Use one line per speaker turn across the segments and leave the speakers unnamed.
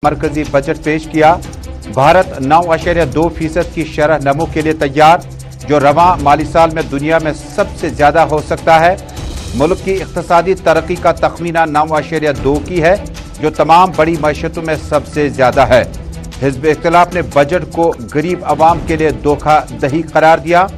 मरकजी बजट पेश किया। भारत 9.2% की शरह नमो के लिए तैयार, जो रवां माली साल में दुनिया में सबसे ज्यादा हो सकता है। मुल्क की इक्तिसादी तरक्की का तखमीना 9.2 की है, जो तमाम बड़ी मईशतों में सबसे ज्यादा है। हिज़्ब इख्तिलाफ ने बजट को गरीब अवाम के लिए धोखाधही करार दिया।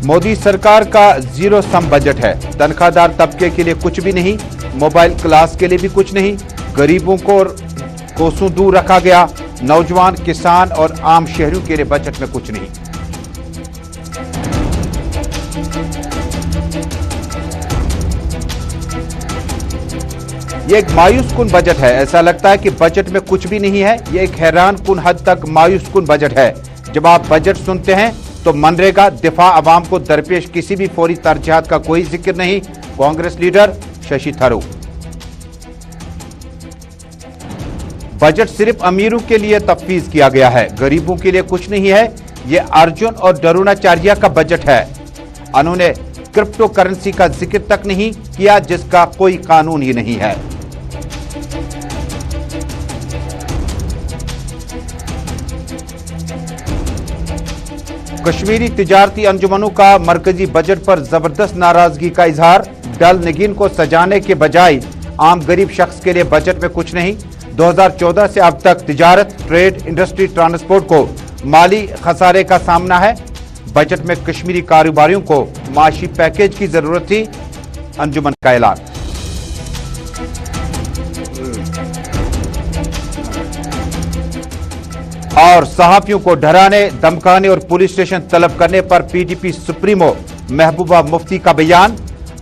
मोदी सरकार का जीरो सम बजट है। तनख्वाहदार तबके के लिए कुछ भी नहीं, मोबाइल क्लास के लिए भी कुछ नहीं, गरीबों को कोसों दूर रखा गया। नौजवान, किसान और आम शहरियों के लिए बजट में कुछ नहीं। ये एक मायूस कुन बजट है। ऐसा लगता है कि बजट में कुछ भी नहीं है। ये एक हैरान कुन हद तक मायूस कुन बजट है। जब आप बजट सुनते हैं तो मनरेगा, दिफा, अवाम को दरपेश किसी भी फौरी तरजीहात का कोई जिक्र नहीं। कांग्रेस लीडर शशि थरूर। बजट सिर्फ अमीरों के लिए तफवीज किया गया है, गरीबों के लिए कुछ नहीं है। यह अर्जुन और द्रोणाचार्य का बजट है। उन्होंने क्रिप्टो करेंसी का जिक्र तक नहीं किया, जिसका कोई कानून ही नहीं है। कश्मीरी तिजारती अंजुमनों का मरकजी बजट पर जबरदस्त नाराजगी का इजहार। डल नगीन को सजाने के बजाय आम गरीब शख्स के लिए बजट में कुछ नहीं। 2014 से अब तक तिजारत, ट्रेड, इंडस्ट्री, ट्रांसपोर्ट को माली खसारे का सामना है। बजट में कश्मीरी कारोबारियों को माशी पैकेज की जरूरत थी। अंजुमन का ऐलान। और सहाफियों को डराने, धमकाने और पुलिस स्टेशन तलब करने पर पीटीपी सुप्रीमो महबूबा मुफ्ती का बयान।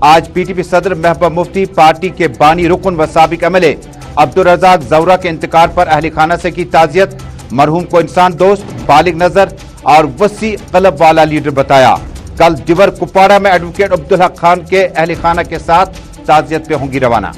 आज पीटीपी सदर महबूबा मुफ्ती पार्टी के बानी रुकन व साबिक एमएलए अब्दुल रज़ाक ज़ौरा के इंतकाल पर अहले खाना से की ताज़ियत। मरहूम को इंसान दोस्त, बालिग नजर और वसी कलब वाला लीडर बताया। कल दिवर कुपवाड़ा में एडवोकेट अब्दुल हक खान के अहले खाना के साथ ताज़ियत पे होंगी रवाना।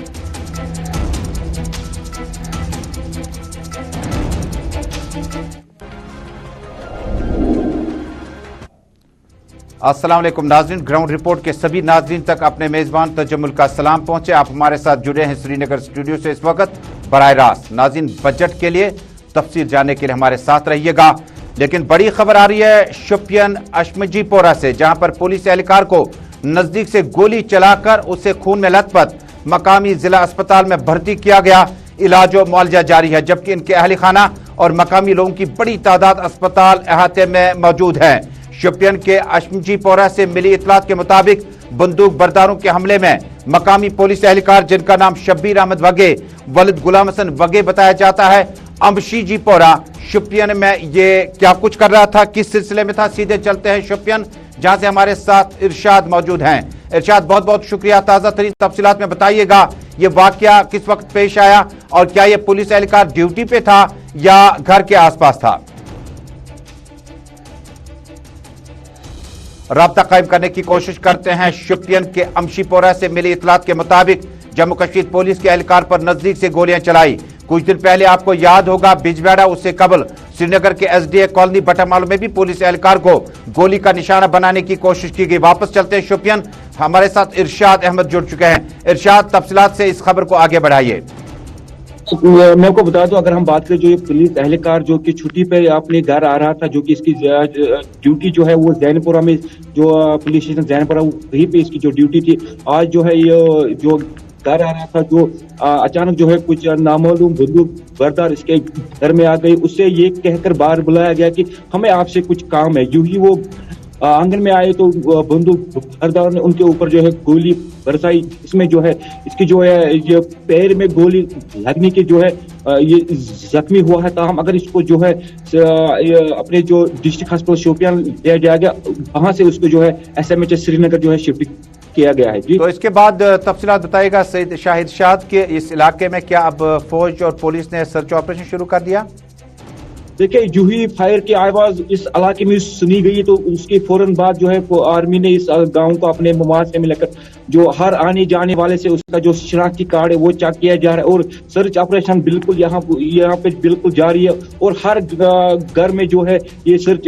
अस्सलाम वालेकुम नाज़रीन, ग्राउंड रिपोर्ट के सभी नाज़रीन तक अपने मेज़बान तजम्मुल का सलाम पहुंचे। आप हमारे साथ जुड़े हैं श्रीनगर स्टूडियो से इस वक्त बराह रास्त। नाज़रीन, बजट के लिए तफसील जानने के लिए हमारे साथ रहिएगा। लेकिन बड़ी खबर आ रही है शोपियान अशमजीपोरा से, जहां पर पुलिस एहलकार को नजदीक से गोली चलाकर उसे खून में लथपथ मकामी जिला अस्पताल में भर्ती किया गया। इलाज और मुआवजा जारी है, जबकि इनके अहल खाना और मकामी लोगों की बड़ी तादाद अस्पताल अहाते में मौजूद है। शोपियान के अशमजीपोरा से मिली इतलात के मुताबिक बंदूक बरदारों के हमले में मकामी पुलिस एहलकार, जिनका नाम शब्बीर अहमद वगे वलिद गुलाम हसन वगे बताया जाता है, अमशीजीपोरा शोपियान में ये क्या कुछ कर रहा था, किस सिलसिले में था। सीधे चलते हैं शोपियान, जहां से हमारे साथ इरशाद मौजूद हैं। इरशाद, बहुत बहुत शुक्रिया। ताज़ा तरीन तफसीलात में बताइएगा, ये वाकया किस वक्त पेश आया और क्या ये पुलिस एहलकार ड्यूटी पे था या घर के आसपास था। राब्ता कायम करने की कोशिश करते हैं। शोपियान के अमशीपोरा से मिली इतलात के मुताबिक जम्मू कश्मीर पुलिस के एहलकार पर नजदीक से गोलियां चलाई। कुछ दिन पहले आपको याद होगा बिजबेड़ा, उससे कबल श्रीनगर के एसडीए कॉलोनी बटामाल में भी पुलिस एहलकार को गोली का निशाना बनाने की कोशिश की गई। वापस चलते हैं शोपियान, हमारे साथ इरशाद अहमद जुड़ चुके हैं। इरशाद, तफसीलात से इस खबर को आगे बढ़ाइए।
मैं आपको बता दूं, अगर हम बात करें जो ये पुलिस एहलकार जो कि छुट्टी पे अपने घर आ रहा था, जो कि इसकी ड्यूटी जो है वो जैनपुरा में, जो पुलिस स्टेशन जैनपुरा, वहीं पे इसकी जो ड्यूटी थी। आज जो है ये जो घर आ रहा था, जो अचानक जो है कुछ नामालूम बंदूक बरदार इसके घर में आ गई। उससे ये कहकर बाहर बुलाया गया कि हमें आपसे कुछ काम है। यूं ही वो आंगन में आए तो बंदूक बरदार ने उनके ऊपर जो है गोली बरसाई। इसमें जो है इसकी जो है ये पैर में गोली लगने के जो है ये जख्मी हुआ है। ताहम अगर इसको जो है अपने जो डिस्ट्रिक्ट हॉस्पिटल शोपियान ले जाया गया, वहां से उसको जो है एसएमएच श्रीनगर जो है शिफ्ट किया गया है। जी, तो
इसके बाद तफसीलात बताएगा सईद शाहिद शाद के इस इलाके में क्या अब फौज और पुलिस ने सर्च ऑपरेशन शुरू कर दिया।
देखिए, जो ही फायर की आवाज इस इलाके में सुनी गई तो उसके फौरन बाद जो है आर्मी ने इस गांव को अपने मुआवजे में लेकर जो हर आने जाने वाले से उसका जो शनाख्ती कार्ड है वो चेक किया जा रहा है और सर्च ऑपरेशन बिल्कुल यहाँ पे बिल्कुल जारी है और हर घर में जो है ये सर्च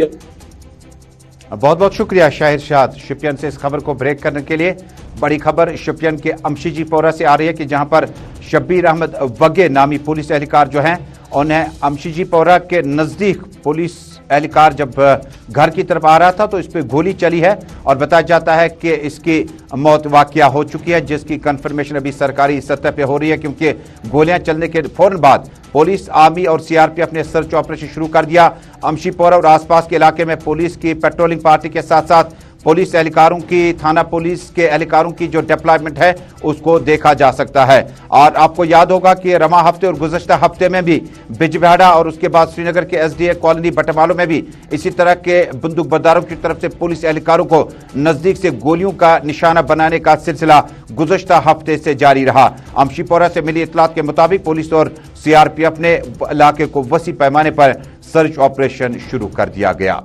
बहुत बहुत शुक्रिया शाहिर शाद शोपियान से इस खबर को ब्रेक करने के लिए। बड़ी खबर शोपियान के अमशीजी पोरा से आ रही है कि जहां पर शब्बीर अहमद वगे नामी पुलिस एहलकार जो हैं उन्हें अमशीजी पोरा के नज़दीक पुलिस एहलकार जब घर की तरफ आ रहा था तो इस पर गोली चली है और बताया जाता है कि इसकी मौत वाक़या हो चुकी है, जिसकी कंफर्मेशन अभी सरकारी सतह पे हो रही है क्योंकि गोलियां चलने के फौरन बाद पुलिस, आर्मी और सीआरपीएफ ने सर्च ऑपरेशन शुरू कर दिया। अमशीपोरा और आसपास के इलाके में पुलिस की पेट्रोलिंग पार्टी के साथ साथ पुलिस एहलकारों की, थाना पुलिस के एहलकारों की जो डिप्लॉयमेंट है उसको देखा जा सकता है। और आपको याद होगा कि रवा हफ्ते और गुज़श्ता हफ्ते में भी बिजबिहाड़ा और उसके बाद श्रीनगर के एसडीए कॉलोनी बटमालों में भी इसी तरह के बंदूकबरदारों की तरफ से पुलिस एहलकारों को नजदीक से गोलियों का निशाना बनाने का सिलसिला गुज़श्ता हफ्ते से जारी रहा। अमशीपोरा से मिली इतलात के मुताबिक पुलिस और सीआरपीएफ ने इलाके को वसी पैमाने पर सर्च ऑपरेशन शुरू कर दिया गया।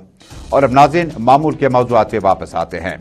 और अब नाज़रीन मामूल के मौज़ूआत पे वापस आते हैं।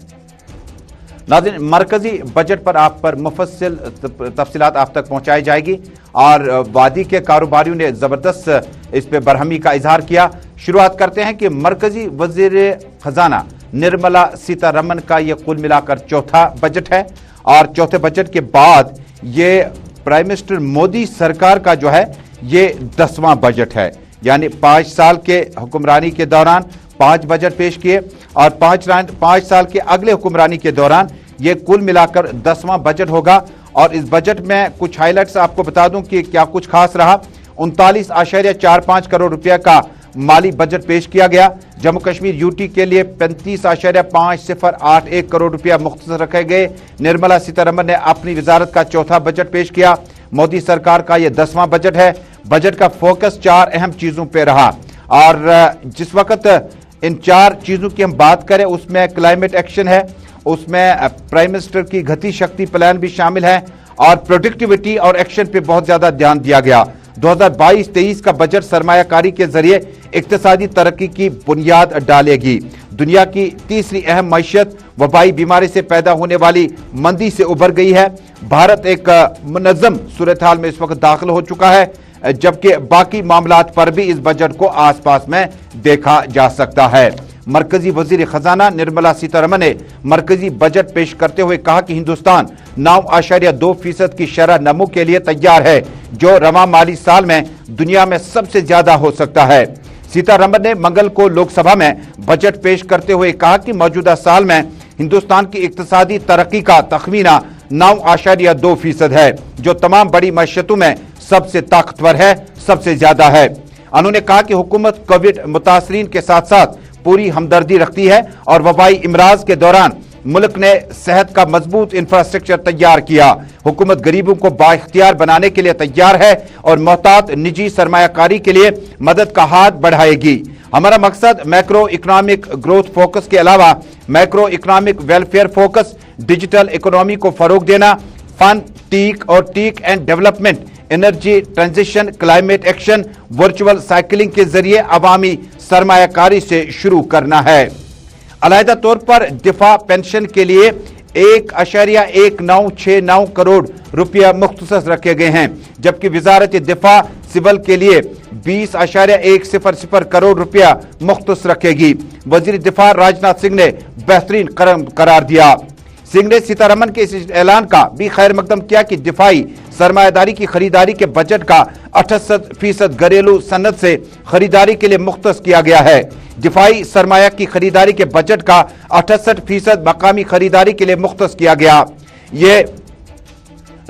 नाज़रीन मरकजी बजट पर आप पर मुफस्सिल तफसीलात आप तक पहुंचाई जाएगी और वादी के कारोबारियों ने ज़बरदस्त इस पे बरहमी का इजहार किया। शुरुआत करते हैं कि मरकजी वज़ीर ख़जाना निर्मला सीतारमन का ये कुल मिलाकर चौथा बजट है और चौथे बजट के बाद ये प्राइम मिनिस्टर मोदी सरकार का जो है ये 10वां बजट है। यानी 5 साल के हुक्मरानी के दौरान 5 बजट पेश किए और 5 साल के अगले हुक्मरानी के दौरान ये कुल मिलाकर 10वां बजट होगा। और इस बजट में कुछ हाइलाइट्स आपको बता दूं कि क्या कुछ खास रहा। 39.45 करोड़ रुपए का माली बजट पेश किया गया। जम्मू कश्मीर यूटी के लिए 35.5081 करोड़ रुपया मुख्तसर रखे गए। निर्मला सीतारमन ने अपनी वजारत का चौथा बजट पेश किया। मोदी सरकार का यह 10वां बजट है। बजट का फोकस 4 अहम चीजों पे रहा और जिस वक्त इन 4 चीजों की हम बात करें उसमें क्लाइमेट एक्शन है, उसमें प्राइम मिनिस्टर की गति शक्ति प्लान भी शामिल है और प्रोडक्टिविटी और एक्शन पे बहुत ज्यादा ध्यान दिया गया। 2022-23 का बजट सरमायाकारी के जरिए इक्तिसादी तरक्की की बुनियाद डालेगी। दुनिया की तीसरी अहम मईशत वबाई बीमारी से पैदा होने वाली मंदी से उबर गई है। भारत एक मुनज़्ज़म सूरत हाल में इस वक्त दाखिल हो चुका है, जबकि बाकी मामलात पर भी इस बजट को आसपास में देखा जा सकता है। मरकजी वजीर खजाना निर्मला सीतारमन ने मरकजी बजट पेश करते हुए कहा कि हिंदुस्तान 9.2% की शरह नमू के लिए तैयार है, जो रवा माली साल में दुनिया में सबसे ज्यादा हो सकता है। सीतारमन ने मंगल को लोकसभा में बजट पेश करते हुए कहा कि मौजूदा साल में हिंदुस्तान की इक्तिसादी तरक्की का तखमीना 9.2% है, जो तमाम बड़ी मईशतों में सबसे ताकतवर है, सबसे ज्यादा है। उन्होंने कहा कि हुकूमत कोविड मुतासरीन के साथ साथ पूरी हमदर्दी रखती है और वबाई इमराज के दौरान मुल्क ने सेहत का मजबूत इंफ्रास्ट्रक्चर तैयार किया। हुकूमत गरीबों को बाइख्तियार बनाने के लिए तैयार है और मोहतात निजी सरमायाकारी के लिए मदद का हाथ बढ़ाएगी। हमारा मकसद मैक्रो इकोनॉमिक ग्रोथ फोकस के अलावा macro economic welfare focus, digital economy को फरोग देना, फन, टीक और tech and development, energy transition, climate action, virtual cycling के जरिए अवामी सरमायाकारी से शुरू करना है। अलहदा तौर पर दिफा पेंशन के लिए 1.1969 करोड़ रुपया मुख्तसस रखे गए हैं, जबकि वजारत दिफा सिविल के लिए 20.100 करोड़ रुपया मुख्तस रखेगी। वजीर दिफा राजनाथ सिंह ने बेहतरीन कदम करार दिया। सिंह ने सीतारमन के इस ऐलान का भी खैर मकदम किया कि दिफाई सरमायादारी की खरीदारी के बजट का 68% घरेलू सनद से खरीदारी के लिए मुख्तस किया गया है। दिफाई सरमाया की खरीदारी के बजट का 68% मकामी खरीदारी के लिए मुख्तस किया गया। ये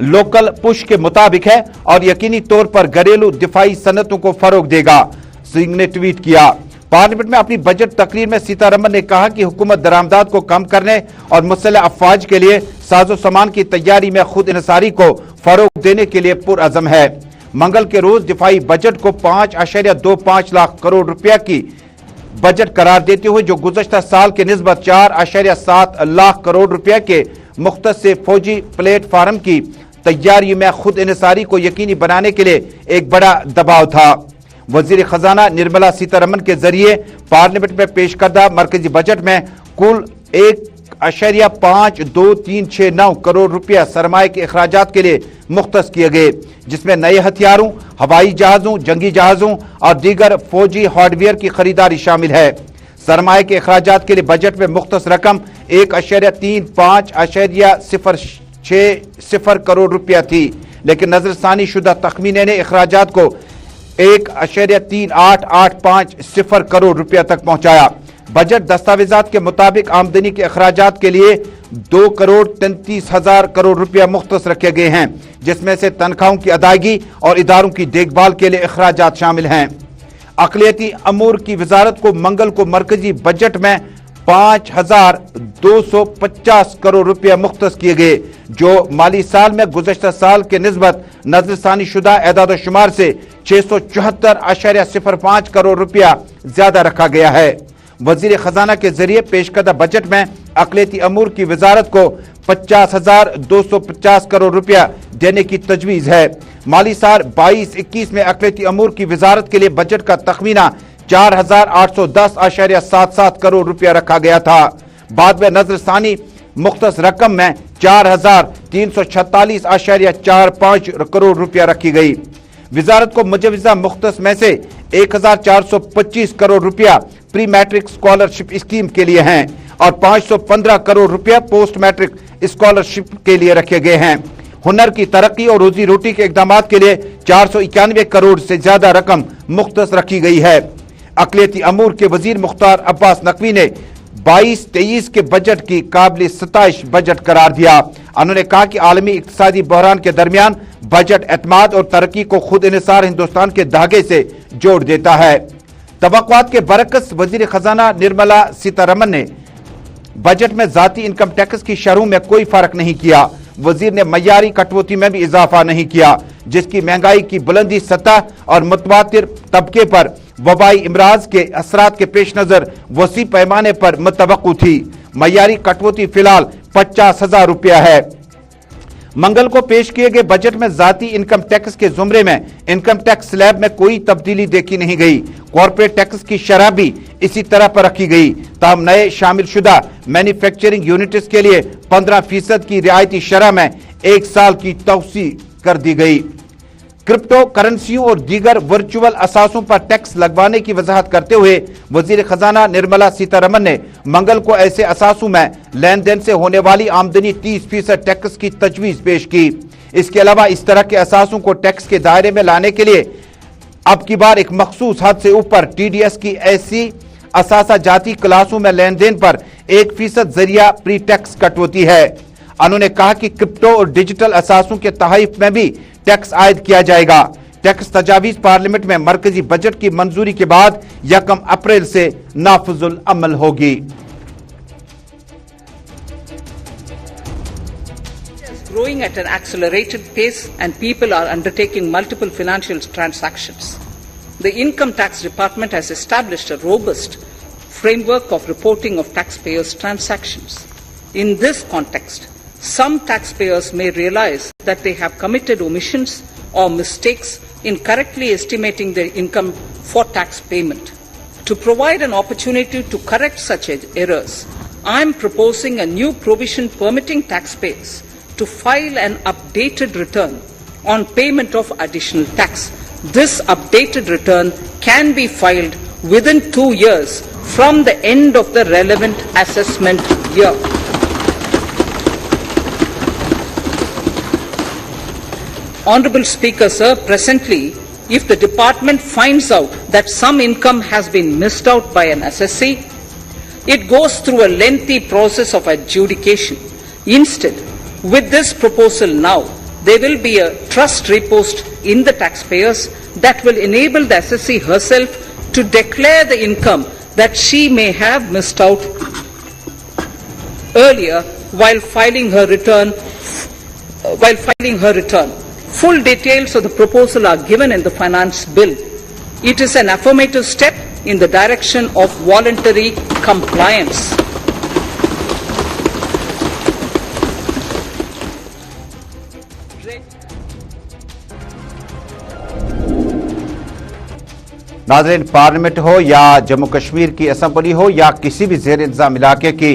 लोकल पुश के मुताबिक है और यकीनी तौर पर घरेलू दिफाई सनतों को फरोग देगा, सिंह ने ट्वीट किया। पार्लियामेंट में अपनी बजट तकरीर में सीतारमन ने कहा कि हुकूमत दरामदाद को कम करने और मुसल्लह अफवाज के लिए साजो सामान की तैयारी में खुद इनसारी को फरोग देने के लिए पुरअज़म है। मंगल के रोज दिफाई बजट को 5.25 लाख करोड़ रुपया की बजट करार देते हुए, जो गुज़श्ता साल के निस्बत 4.7 लाख करोड़ रुपया के मुख्तस से फौजी प्लेटफार्म की तैयारी में खुद इनसारी को यकीनी बनाने के लिए एक बड़ा दबाव था। वजीर खजाना निर्मला सीतारमन के जरिए पार्लियामेंट में पेश करदा मरकजी बजट में कुल 1.5269 करोड़ रुपया सरमाए के अखराजात के लिए मुख्तस किए गए, जिसमें नए हथियारों, हवाई जहाजों, जंगी जहाजों और दीगर फौजी हार्डवेयर की खरीदारी शामिल है। सरमाए के अखराजात के लिए बजट में मुख्तस रकम 1.3506 करोड़ रुपया थी, लेकिन नजरसानी शुदा तखमीने ने अखराजात को 1.3885 करोड़ रुपया तक पहुंचाया। बजट दस्तावेजात के मुताबिक आमदनी के अखराजात के लिए 2,33,000 करोड़ रुपया मुख्तस रखे गए हैं, जिसमें से तनख्वाहों की अदायगी और इदारों की देखभाल के लिए अखराजात शामिल हैं। अक़लियती अमूर की वजारत को मंगल को मरकजी बजट में 5,250 करोड़ रुपया मुख्तस किए गए, जो माली साल में गुज़श्ता साल के निस्बत नजरसानी शुदा एदाद शुमार से 674.05 करोड़ रुपया ज्यादा रखा गया है। वजीर खजाना के जरिए पेश करदा बजट में अक़लियती अमूर की वजारत को 50,250 करोड़ रुपया देने की तजवीज़ है। माली साल 22-21 में अक़लियती अमूर की वजारत के लिए बजट का तखमीना 4,810.77 करोड़ रुपया रखा गया था। बाद में नजरसानी मुख्तस रकम में 4,346.45 करोड़ रुपया रखी गई। वजारत को मुजवजा मुख्तस में से 1,425 करोड़ रुपया प्री मैट्रिक स्कॉलरशिप स्कीम के लिए हैं और 515 करोड़ रुपया पोस्ट मैट्रिक स्कॉलरशिप के लिए रखे गए हैं। हुनर की तरक्की और रोजी रोटी के इकदाम के लिए 491 करोड़ से ज्यादा रकम मुख्तस रखी गई है। अक़लियती अमूर के वजीर मुख्तार अब्बास नकवी ने 22-23 के बजट की काबिल सताइश बजट करार दिया। उन्होंने कहा कि आलमी इक्तिसादी बहरान के दरमियान बजट एतमाद और तरक्की को खुद इन्हिसार हिंदुस्तान के धागे से जोड़ देता है। तवक्कुआत के बरकस वजीर खजाना निर्मला सीतारमन ने बजट में जाती इनकम टैक्स की शरहों में कोई फर्क नहीं किया। वजीर ने मयारी कटौती में भी इजाफा नहीं किया, जिसकी महंगाई की बुलंदी सतह और मुतवातिर तबके पर वबाई इमराज के असरात के पेश नजर वसी पैमाने पर मुतवक्कु थी। मयारी कटौती फिलहाल 50,000 रुपया है। मंगल को पेश किए गए बजट में जाती इनकम टैक्स के जुमरे में इनकम टैक्स स्लैब में कोई तब्दीली देखी नहीं गई। कॉर्पोरेट टैक्स की शरह भी इसी तरह पर रखी गई। ताहम नए शामिल शुदा मैन्युफैक्चरिंग यूनिट्स के लिए 15% की रियायती शरह में 1 साल की तौसी कर दी गई। क्रिप्टो करेंसियों और दीगर वर्चुअल असासों पर टैक्स लगवाने की वजाहत करते हुए वजीर खजाना निर्मला सीतारमन ने मंगल को ऐसे असासों में लेन देन से होने वाली आमदनी 30% टैक्स की तजवीज पेश की। इसके अलावा इस तरह के असासों को टैक्स के दायरे में लाने के लिए अब की बार एक मखसूस हद से ऊपर TDS की ऐसी असासा जाती क्लासों में लेन देन पर 1% जरिया प्री टैक्स कटौती है। उन्होंने कहा कि क्रिप्टो और डिजिटल असासों के तहफ़ में भी टैक्स आयद किया जाएगा। टैक्स तजावीज पार्लियामेंट में मरकजी बजट की मंजूरी के बाद 1 अप्रैल से नाफिजुल अमल होगी।
Growing at an accelerated pace and people are undertaking multiple financial transactions. The Income Tax Department has established a robust framework of reporting of taxpayers' transactions. In this context, some taxpayers may realize that they have committed omissions or mistakes in correctly estimating their income for tax payment. To provide an opportunity to correct such errors, I am proposing a new provision permitting taxpayers to file an updated return on payment of additional tax. This updated return can be filed within 2 years from the end of the relevant assessment year. Honorable Speaker, sir, presently, if the department finds out that some income has been missed out by an assessee, it goes through a lengthy process of adjudication. Instead, with this proposal now, there will be a trust repost in the taxpayers that will enable the assessee herself to declare the income that she may have missed out earlier while filing her return. Full details of the proposal are given in the finance bill. It is an affirmative step in the direction of voluntary compliance.
नाज़रीन, parliament हो या जम्मू कश्मीर की assembly हो या किसी भी ज़ेर इंतज़ाम इलाके की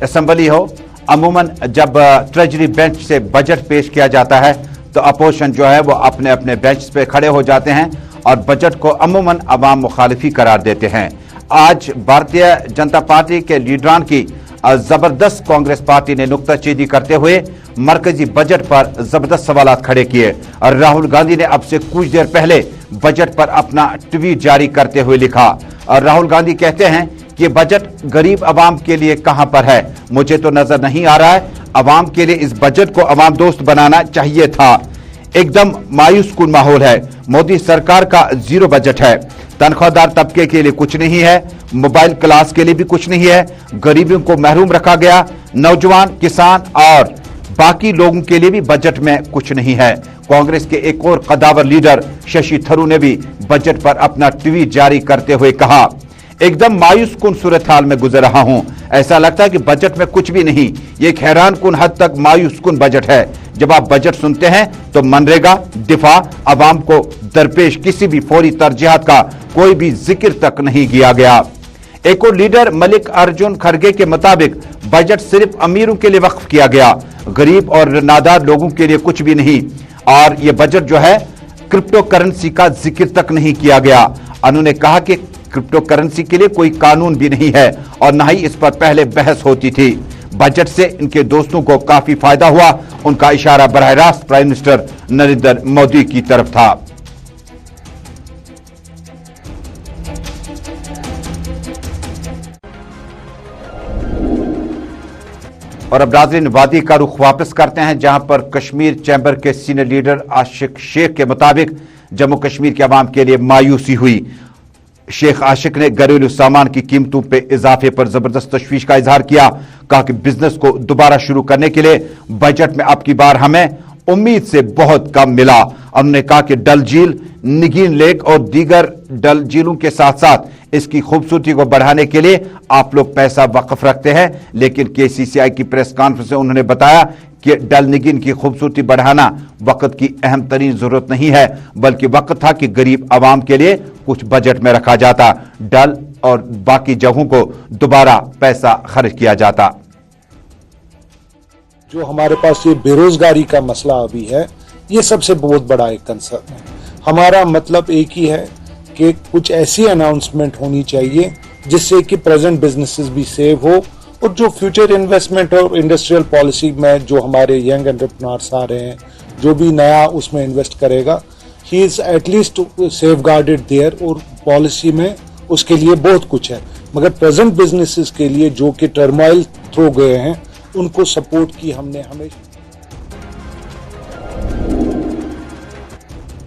असम्बली हो, अमूमन जब ट्रेजरी बेंच से बजट पेश किया जाता है तो अपोजिशन जो है वो अपने अपने बेंच पे खड़े हो जाते हैं और बजट को अमूमन अवाम मुखालिफी करार देते हैं। आज भारतीय जनता पार्टी के लीडरान की जबरदस्त कांग्रेस पार्टी ने नुक्ताचीनी करते हुए मरकजी बजट पर जबरदस्त सवालात खड़े किए और राहुल गांधी ने अब से कुछ देर पहले बजट पर अपना ट्वीट जारी करते हुए लिखा और राहुल गांधी कहते हैं कि बजट गरीब आवाम के लिए कहां पर है, मुझे तो नजर नहीं आ रहा है। आवाम के लिए इस बजट को आवाम दोस्त बनाना चाहिए था। एकदम मायूस कुन माहौल है। मोदी सरकार का जीरो बजट है। तनख्वाहदार तबके के लिए कुछ नहीं है, मोबाइल क्लास के लिए भी कुछ नहीं है, गरीबों को महरूम रखा गया, नौजवान, किसान और बाकी लोगों के लिए भी बजट में कुछ नहीं है। कांग्रेस के एक और कदावर लीडर शशि थरूर ने भी बजट पर अपना ट्वीट जारी करते हुए कहा, एकदम मायूस कुन सूरत हाल में गुजर रहा हूं। ऐसा लगता है कि बजट में कुछ भी नहीं। ये एक हैरान कुन हद तक मायूस कुन बजट है। जब आप बजट सुनते हैं तो मनरेगा, दिफा, आवाम को दरपेश किसी भी फौरी तरजीहात का कोई भी जिक्र तक नहीं किया गया। एक और लीडर मलिक अर्जुन खड़गे के मुताबिक बजट सिर्फ अमीरों के लिए वक्फ किया गया, गरीब और नादार लोगों के लिए कुछ भी नहीं। और यह बजट जो है क्रिप्टो करेंसी का जिक्र तक नहीं किया गया। उन्होंने कहा कि क्रिप्टो करेंसी के लिए कोई कानून भी नहीं है और न ही इस पर पहले बहस होती थी। बजट से इनके दोस्तों को काफी फायदा हुआ। उनका इशारा बराह रास्त प्राइम मिनिस्टर नरेंद्र मोदी की तरफ था। और अब नाज़रीन वादी का रुख वापस करते हैं, जहां पर कश्मीर चैंबर के सीनियर लीडर आशिक शेख के मुताबिक जम्मू कश्मीर के अवाम के लिए मायूसी हुई। शेख आशिक ने घरेलू सामान की कीमतों पे इजाफे पर जबरदस्त तशवीश का इजहार किया। कहा कि बिजनेस को दोबारा शुरू करने के लिए बजट में अब की बार हमें उम्मीद से बहुत कम मिला। उन्होंने कहा कि डल झील, निगीन लेक और दीगर डल झीलों के साथ साथ इसकी खूबसूरती को बढ़ाने के लिए आप लोग पैसा वक्फ रखते हैं, लेकिन केसीसीआई की प्रेस कॉन्फ्रेंस में उन्होंने बताया कि डल निगीन की खूबसूरती बढ़ाना वक्त की अहम तरीन जरूरत नहीं है, बल्कि वक्त था कि गरीब आवाम के लिए कुछ बजट में रखा जाता, डल और बाकी जगहों को दोबारा पैसा खर्च किया जाता।
जो हमारे पास ये बेरोजगारी का मसला अभी है, ये सबसे बहुत बड़ा एक कंसर्न है। हमारा मतलब एक ही है कि कुछ ऐसी अनाउंसमेंट होनी चाहिए जिससे कि प्रेजेंट बिजनेसेस भी सेव हो और जो फ्यूचर इन्वेस्टमेंट और इंडस्ट्रियल पॉलिसी में जो हमारे यंग एंटरप्रेन्योर्स आ रहे हैं, जो भी नया उसमें इन्वेस्ट करेगा, he is at least safeguarded there और पॉलिसी में उसके लिए बहुत कुछ है। मगर प्रेजेंट बिजनेसेस के लिए जो कि टर्मोइल थ्रो गए हैं, उनको सपोर्ट की हमने हमेशा।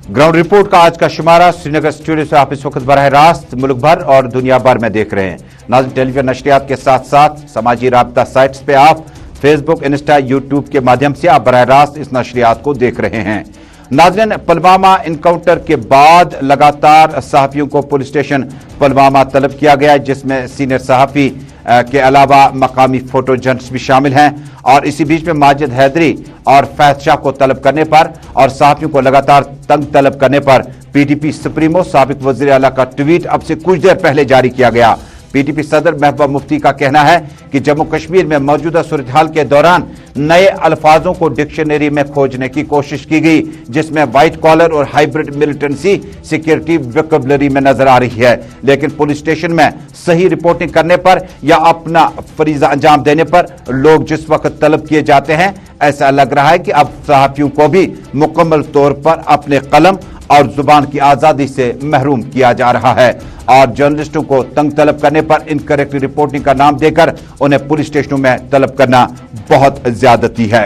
ग्राउंड रिपोर्ट का आज का शुमारा श्रीनगर स्टूडियो से आप इस वक्त बराह रास्त मुल्क भर और दुनिया भर में देख रहे हैं। नाज़रीन, टेलीविजन नशरियात के साथ साथ समाजी राब्ता साइट्स पे आप फेसबुक, इंस्टा, यूट्यूब के माध्यम से आप बराह रास्त इस नशरियात को देख रहे हैं। नाज़रीन, पुलवामा इनकाउंटर के बाद लगातार सहाफियों को पुलिस स्टेशन पुलवामा तलब किया गया, जिसमें सीनियर सहाफी के अलावा मकामी फोटो जर्नलिस्ट भी शामिल हैं। और इसी बीच में माजिद हैदरी और फैज शाह को तलब करने पर और सहाफियों को लगातार तंग तलब करने पर पीडीपी सुप्रीमो साबिक वज़ीर आला का ट्वीट अब से कुछ देर पहले जारी किया गया। पीडीपी सदर महबूबा मुफ्ती का कहना है कि जम्मू कश्मीर में मौजूदा सूरत हाल के दौरान नए अल्फाजों को डिक्शनरी में खोजने की कोशिश की गई, जिसमें व्हाइट कॉलर और हाइब्रिड मिलिटेंसी सिक्योरिटी वोकैबुलरी में नजर आ रही है, लेकिन पुलिस स्टेशन में सही रिपोर्टिंग करने पर या अपना फरीजा अंजाम देने पर लोग जिस वक्त तलब किए जाते हैं, ऐसा लग रहा है कि अब सहाफियों को भी मुकम्मल तौर पर अपने कलम और जुबान की आजादी से महरूम किया जा रहा है। और जर्नलिस्टों को तंग तलब करने पर इनकरेक्ट रिपोर्टिंग का नाम देकर उन्हें पुलिस स्टेशनों में तलब करना बहुत ज्यादती है।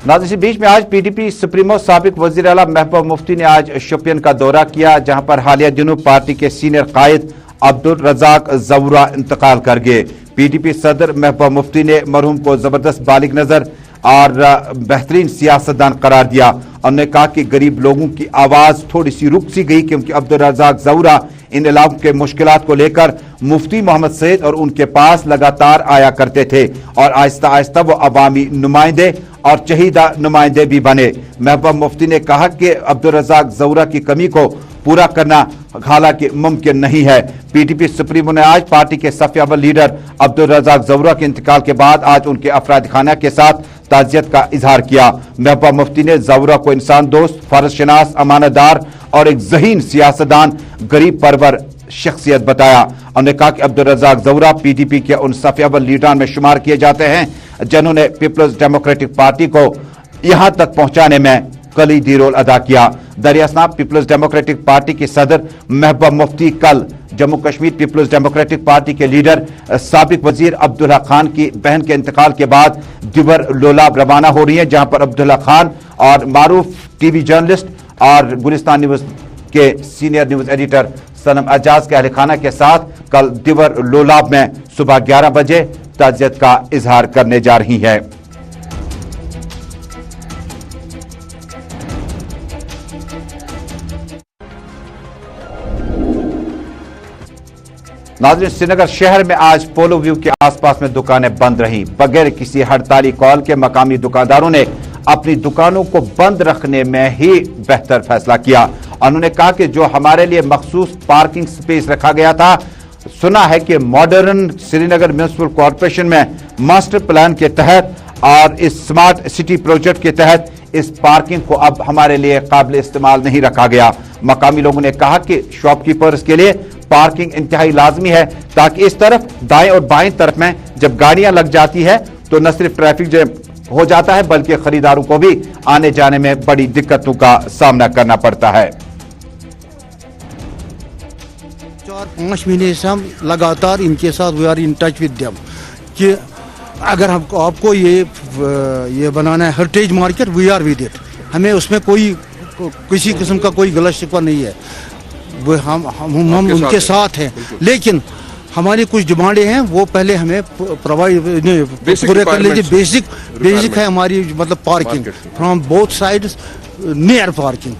नाज़रीन, इसी बीच में आज पीडीपी सुप्रीमो साबिक वज़ीर आला महबूबा मुफ्ती ने आज शोपियान का दौरा किया, जहां पर हालिया दिनों पार्टी के सीनियर कायद अब्दुल रज़ाक ज़वूरा इंतकाल कर गए। पीडीपी सदर महबूबा मुफ्ती ने मरहूम को जबरदस्त बालिग नजर और बेहतरीन सियासतदान करार दिया। उन्होंने कहा कि गरीब लोगों की आवाज थोड़ी सी रुक सी गई, क्योंकि अब्दुल रज़ाक ज़वूरा इन इलाकों के मुश्किलात को लेकर मुफ्ती मोहम्मद सईद और उनके पास लगातार आया करते थे और आहिस्ता आहिस्ता वो अवामी नुमाइंदे और चहीदा नुमाइंदे भी बने। महबूबा मुफ्ती ने कहा कि अब्दुल रज़ाक ज़वूरा की कमी को पूरा करना हालांकि मुमकिन नहीं है। पीडीपी सुप्रीमो ने आज पार्टी के सफ़ अव्वल लीडर अब्दुल रज़ाक ज़वूरा के इंतकाल के बाद आज उनके अफराद खाना के साथ ताज़ियत का इजहार किया। महबूबा मुफ्ती ने ज़ौरा को इंसान दोस्त, फर्ज शनास, अमानतदार और एक ज़हीन सियासतदान, गरीब परवर शख्सियत बताया। उन्होंने कहा कि अब्दुल रज़ाक ज़ौरा पीडीपी के उन सफ़-ए-अव्वल लीडरान में शुमार किए जाते हैं जिन्होंने पीपल्स डेमोक्रेटिक पार्टी को यहां तक पहुंचाने में कलीदी रोल अदा किया। दरियासनाब पीपल्स डेमोक्रेटिक पार्टी की सदर महबूबा मुफ्ती कल Jammu Kashmir Peoples Democratic Party के लीडर साबिक वजीर अब्दुल्ला खान की बहन के इंतकाल के बाद दिवर लोलाब रवाना हो रही है, जहां पर अब्दुल्ला खान और मारूफ टीवी जर्नलिस्ट और गुलिस्तान न्यूज के सीनियर न्यूज एडिटर सनम एजाज के अहलखाना के साथ कल दिवर लोलाब में सुबह 11 बजे ताज़ियत का इजहार करने जा रही है। नाज़रीन, श्रीनगर शहर में आज पोलो व्यू के आसपास में दुकानें बंद रहीं। बगैर किसी हड़ताली कॉल के मकामी दुकानदारों ने अपनी दुकानों को बंद रखने में ही बेहतर फैसला किया। उन्होंने कहा कि जो हमारे लिए मखसूस पार्किंग स्पेस रखा गया था, सुना है कि मॉडर्न श्रीनगर म्युनिसिपल कॉरपोरेशन में मास्टर प्लान के तहत और इस स्मार्ट सिटी प्रोजेक्ट के तहत इस पार्किंग को अब हमारे लिए काबिल इस्तेमाल नहीं रखा गया। मकामी लोगों ने कहा कि शॉपकीपर्स के लिए पार्किंग इंतहाई लाजमी है, ताकि इस तरफ दाएं और बाएं तरफ में जब गाड़ियां लग जाती है तो न सिर्फ ट्रैफिक जैम हो जाता है बल्कि खरीदारों को भी आने जाने में बड़ी दिक्कतों का सामना करना पड़ता है।
4-5 महीने से हम लगातार इनके साथ we are in touch with them कि अगर हमको आपको ये बनाना है heritage market, we are with it. हमें उसमें किसी किस्म का कोई गलत शिकवा नहीं है, वो हम उनके साथ हैं। लेकिन हमारी कुछ डिमांडें हैं, वो पहले हमें प्रोवाइड पूरे कर लीजिए। बेसिक है हमारी, मतलब parking from both sides, near parking,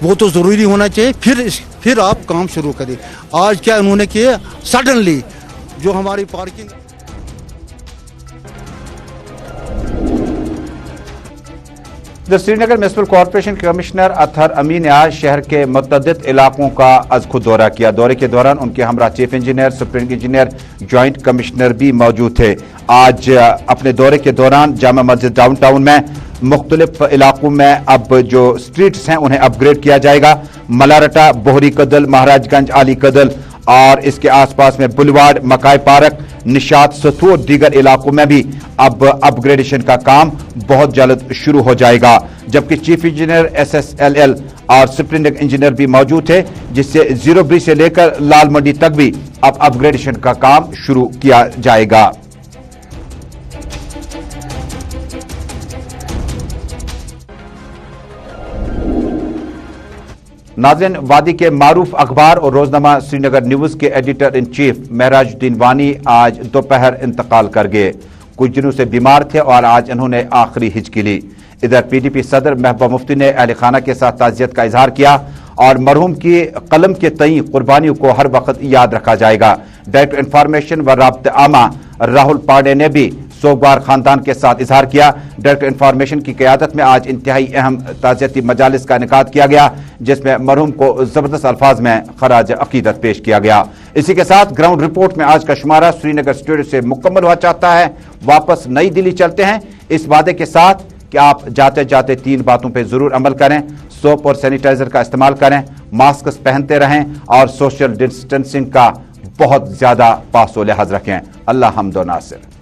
वो तो ज़रूरी होना चाहिए। फिर आप काम शुरू करें। आज क्या उन्होंने किया, सडनली जो हमारी पार्किंग
श्रीनगर म्युनिसिपल कॉरपोरेशन के कमिश्नर अतहर अमीन ने आज शहर के मुतअद्दिद इलाकों का अज खुद दौरा किया। दौरे के दौरान उनके हमरा chief engineer, superintendent engineer, joint commissioner भी मौजूद थे। आज अपने दौरे के दौरान जामा मस्जिद डाउनटाउन में मुख्तलिफ इलाकों में अब जो स्ट्रीट्स हैं उन्हें अपग्रेड किया जाएगा। मलारटा, बोहरी कदल, महाराजगंज, आली कदल और इसके आसपास में बुलवार्ड, मकाई पार्क, निशात, सथू और दीगर इलाकों में भी अब अपग्रेडेशन का काम बहुत जल्द शुरू हो जाएगा। जबकि चीफ इंजीनियर SSLL और सुप्रिंटेंडेंट इंजीनियर भी मौजूद थे, जिससे 0B से लेकर लाल मंडी तक भी अब अपग्रेडेशन का काम शुरू किया जाएगा। नाज़रीन, वादी के मारूफ अखबार और रोजनामा श्रीनगर न्यूज के एडिटर इन चीफ महराजुद्दीन वानी आज दोपहर इंतकाल कर गए। कुछ दिनों से बीमार थे और आज इन्होंने आखिरी हिचकी ली। इधर PDP सदर महबूबा मुफ्ती ने अहलखाना के साथ ताज़ियत का इजहार किया और मरहूम की कलम के तई कुर्बानियों को हर वक्त याद रखा जाएगा। डायरेक्टर इंफॉर्मेशन व राब्ता आमा राहुल पांडे ने भी सोगवार खानदान के साथ इजहार किया। डायरेक्टर इंफॉर्मेशन की क़यादत में आज इंतहाई अहम ताज़ियती मजालिस का इनेकाद किया गया, जिसमें मरहूम को ज़बरदस्त अल्फाज में खराज अकीदत पेश किया गया। इसी के साथ ग्राउंड रिपोर्ट में आज का शुमारा श्रीनगर स्टूडियो से मुकम्मल हुआ चाहता है। वापस नई दिल्ली चलते हैं इस वादे के साथ कि आप जाते जाते 3 बातों पर जरूर अमल करें। सोप और सैनिटाइजर का इस्तेमाल करें, मास्क पहनते रहें और सोशल डिस्टेंसिंग का बहुत ज्यादा पासो लिहाज रखें। अल्लाह हम्द व नासिर।